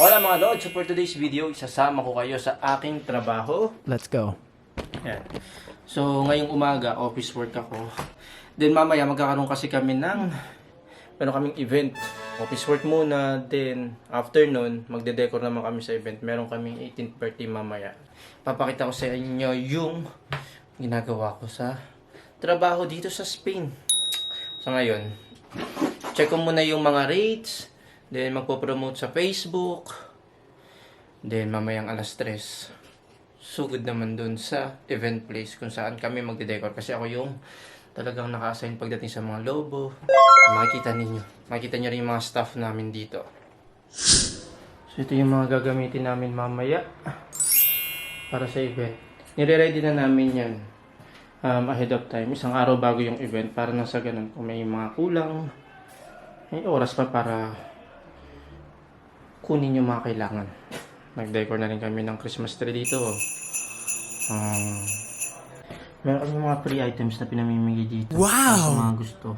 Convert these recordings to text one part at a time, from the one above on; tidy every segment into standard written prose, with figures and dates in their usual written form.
Hola mga Lods, so for today's video, isasama ko kayo sa aking trabaho. Let's go. Yan. So ngayong umaga, office work ako. Then mamaya magkakaroon kasi kami ng meron kaming event. Office work muna, then afternoon, magde-decor naman kami sa event. Meron kaming 18th birthday mamaya. Papakita ko sa inyo yung ginagawa ko sa trabaho dito sa Spain. So ngayon, check ko muna yung mga rates. Then magpo-promote sa Facebook. Then mamayang alas 3. Sugod naman dun sa event place kung saan kami magde-decor. Kasi ako yung talagang naka-assign pagdating sa mga lobo. Makikita ninyo. Makikita nyo rin yung mga staff namin dito. So ito yung mga gagamitin namin mamaya para sa event. Nire-ready na namin yan ahead of time. Isang araw bago yung event para nasa ganun. Kung may mga kulang, may oras pa para kunin yung mga kailangan. Nag-decor na rin kami ng Christmas tree dito. Meron kami mga free items na pinamimigay dito. Wow! Sa mga gusto.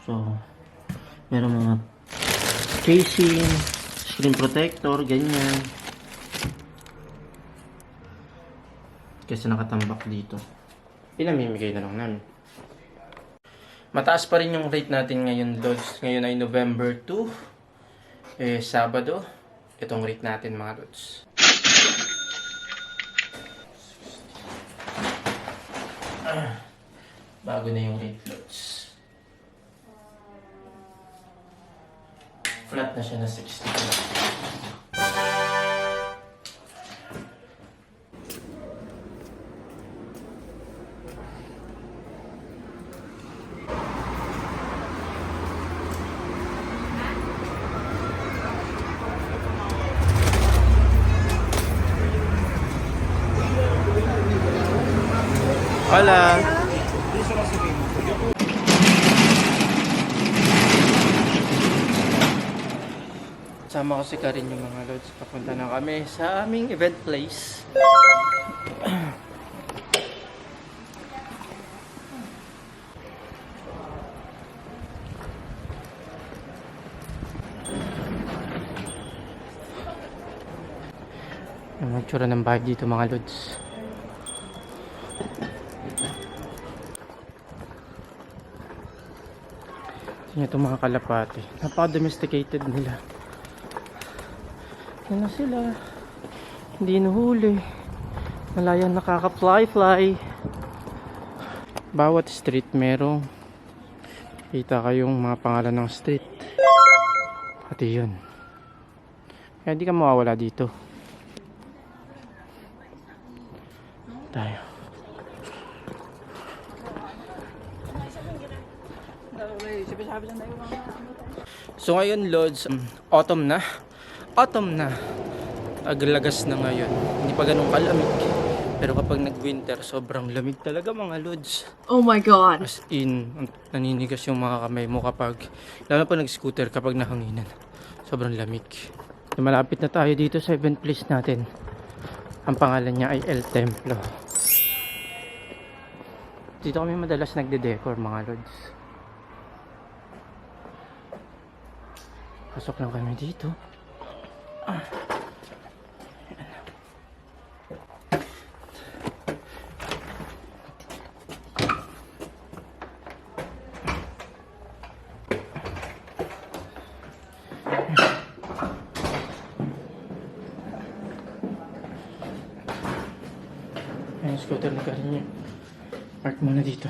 So, meron mga casing, screen protector, ganyan. Kasi nakatambak dito. Pinamimigay na lang namin. Mataas pa rin yung rate natin ngayon, Lods. Ngayon ay November 2. Sabado, itong rate natin mga Lods. Bago na yung rate, Lods. Flat na siya na 60. Hola! Sama ko si Karin yung mga Lods. Papunta na kami sa aming event place. Ang magsura ng bahay dito mga Lods. Yan itong mga kalapati. Napaka-domesticated nila. Yan na sila. Hindi nahuli. Malayan nakaka-fly-fly. Bawat street merong kita kayong mga pangalan ng street. Pati yun. Kaya di ka mawawala dito. Tayo. So ngayon Lods, autumn na. Autumn na. Aglagas na ngayon. Hindi pa ganun kalamig. Pero kapag nag-winter, sobrang lamig talaga mga Lods. Oh my god. As in, naninigas yung mga kamay mo kapag, lalo pa nag-scooter kapag nahanginan. Sobrang lamig. So, malapit na tayo dito sa event place natin. Ang pangalan niya ay El Templo. Dito kami madalas nagde-decor mga Lods. Pasok lang kami dito. Ayan, scooter na Karin niya. Park muna dito.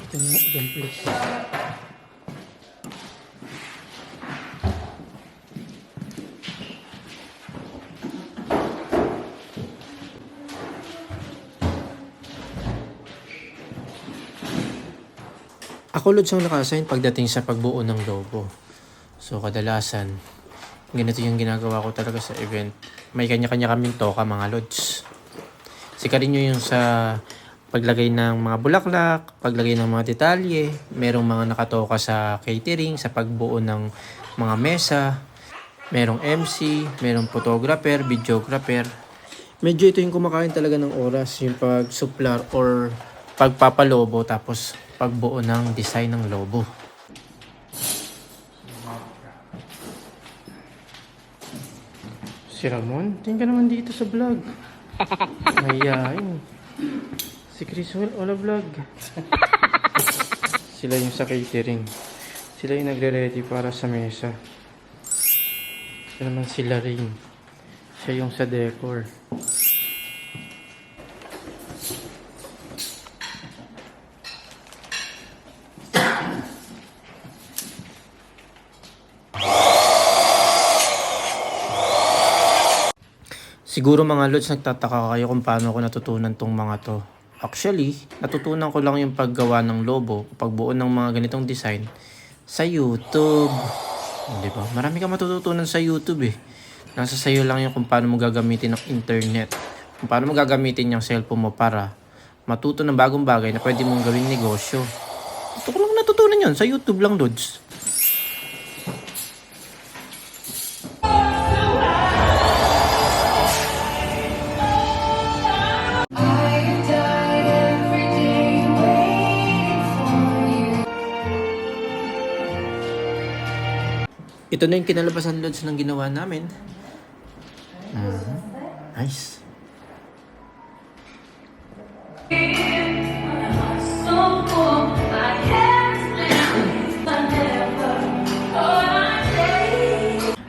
Ito yung event place. Ako Lods ang naka-assign pagdating sa pagbuo ng logo. So kadalasan, ganito yung ginagawa ko talaga sa event. May kanya-kanya kaming toka mga Lods. Si Karin yung sa paglagay ng mga bulaklak, paglagay ng mga detalye, merong mga nakatoka sa catering, sa pagbuo ng mga mesa, merong MC, merong photographer, videographer, Medyo ito yung kumakain talaga ng oras, yung pag-suplar or pagpapalobo tapos pagbuo ng design ng lobo. Si Ramon, tingin ka naman dito sa vlog. Mayayain. Si Chris wala vlog. Sila yung sa catering. Sila yung nagre-ready para sa mesa. Ito naman sila rin. Siya yung sa decor. Siguro mga lods, nagtataka kayo kung paano ko natutunan tong mga to. Actually, natutunan ko lang yung paggawa ng lobo, pagbuo ng mga ganitong design sa YouTube. Di ba? Marami kang matututunan sa YouTube eh. Nasa sayo lang yung kung paano mo gagamitin ang internet. Kung paano mo gagamitin yung cellphone mo para matuto ng bagong bagay na pwede mong gawing negosyo. Ito ko lang natutunan yun. Sa YouTube lang, lods. Ito na yung kinalabasan, lods, ng ginawa namin. Nice.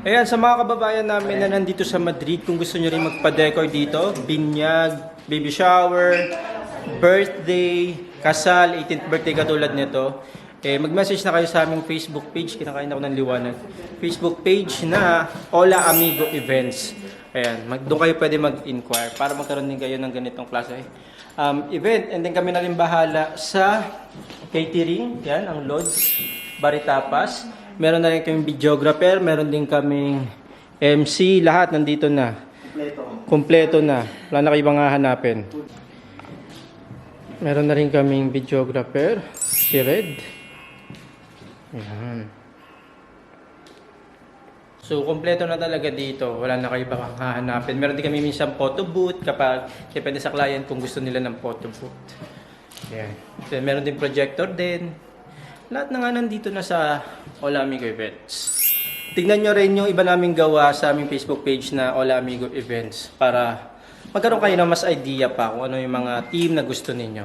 Ayan, sa mga kababayan namin na nandito sa Madrid, kung gusto nyo rin magpa-decor dito, binyag, baby shower, birthday, kasal, 18th birthday katulad nito, mag-message na kayo sa aming Facebook page, kinakain ako ng liwanag. Facebook page na Hola Amigo Events. Ayan, doon kayo pwede mag-inquire para magkaroon din kayo ng ganitong klase event. And then kami na rin bahala sa catering, yan, ang Lods, Baritapas. Meron na rin kaming videographer, meron din kaming MC, lahat nandito na. Kompleto na. Wala na kayo ibang hahanapin. Meron na rin kaming videographer, si Red. Ayan. So, kompleto na talaga dito. Wala na kayo baka hahanapin. Meron din kami minsan photo booth kapag depende sa client kung gusto nila ng photo booth. Ayan. So, meron din projector din. Lahat na nga nandito na sa Hola Amigo Events. Tignan nyo rin yung iba naming gawa sa aming Facebook page na Hola Amigo Events para magkaroon kayo ng mas idea pa kung ano yung mga team na gusto ninyo.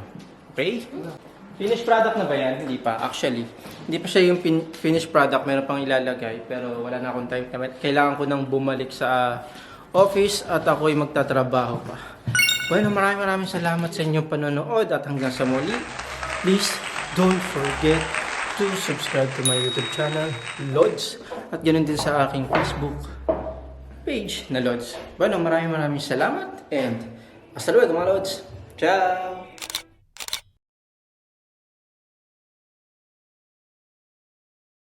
Okay? Finished product na ba yan? Hindi pa. Actually, hindi pa siya yung finished product. Meron pang ilalagay. Pero wala na akong time. Kailangan ko nang bumalik sa office at ako'y magtatrabaho pa. Bueno, maraming salamat sa inyong panonood at hanggang sa muli. Please, don't forget to subscribe to my YouTube channel, Lods. At ganoon din sa aking Facebook page na Lods. Bueno, maraming salamat and hasta luego mga Lods. Ciao!